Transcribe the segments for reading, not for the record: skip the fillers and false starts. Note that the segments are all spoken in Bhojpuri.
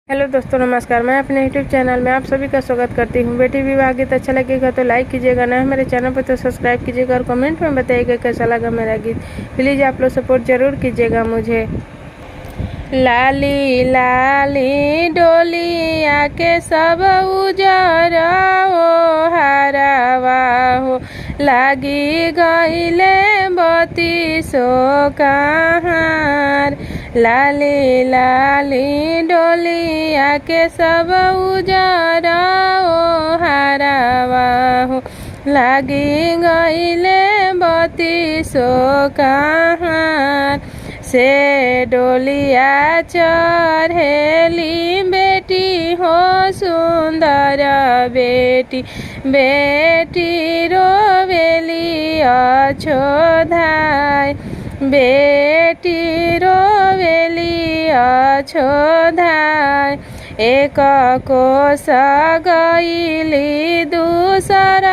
हेलो दोस्तों, नमस्कार। मैं अपने यूट्यूब चैनल में आप सभी का स्वागत करती हूँ। बेटी विवाह गीत अच्छा लगेगा तो लाइक कीजिएगा, ना मेरे चैनल पर तो सब्सक्राइब कीजिएगा और कमेंट में बताइएगा कैसा लगा मेरा गीत। प्लीज़ आप लोग सपोर्ट जरूर कीजिएगा मुझे। लाली लाली डोलिया के सब उजरा हो हरावा हो, लागी गईले बती सो कहार। लाली लाली डोलिया के सब उजरा हो हरावा हो, लागी गईले बती सो कहार। से डोलिया चढ़ेली बेटी हो सुंदर बेटी, बेटी रोवेली अछोधाय, बेटी रोवेली अछोधाय। एक कोस गईली दूसर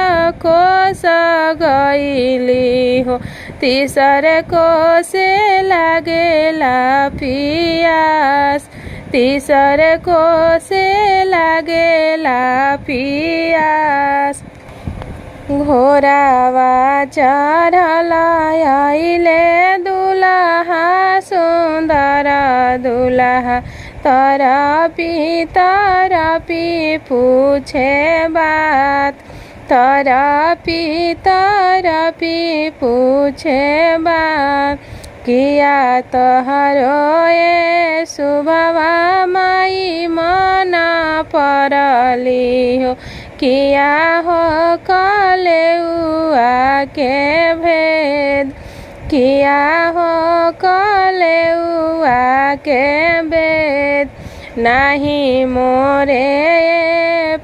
कोस गईली हो, तीसर कोसे लागेला पियास, तीसर कोसे लागेला पियास। घोड़ावा चढ़ल आइले दुल्हा सुंदर दुल्हा, तरपी तरपी पूछे बात, तरपी तरपी पूछे बात। किया तोहरो ये शुभवा माई मना परली हो, किया हो कलेउआ के भेद, किया हो कलेउआ के भेद। नाही मोरे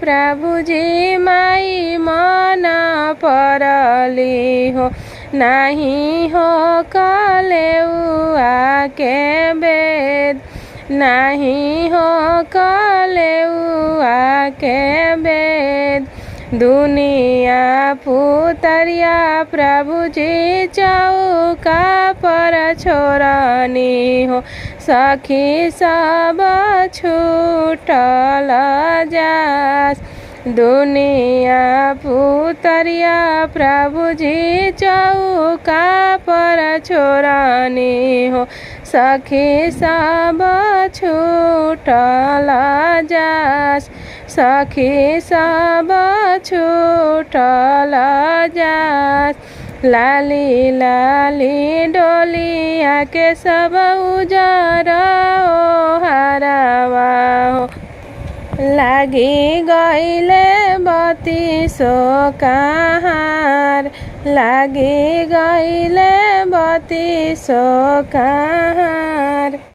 प्रभु जी माई मना परली हो, नाही हो कलेउआ के भेद, नाही हो कलेउआ के भेद। दुनिया पुतरिया प्रभु जी चौका पर छोड़नी हो, सखी सब छूटल जास। दुनिया पुतरिया प्रभु जी चौका पर छोड़नी हो, सखी सब छूटल जास, सखी सब छूटल जास। लाली लाली डोलिया के सब उजरा हो हरावा हो, लागी गईले बती सो कहार, लागी गईले बती सो कहार।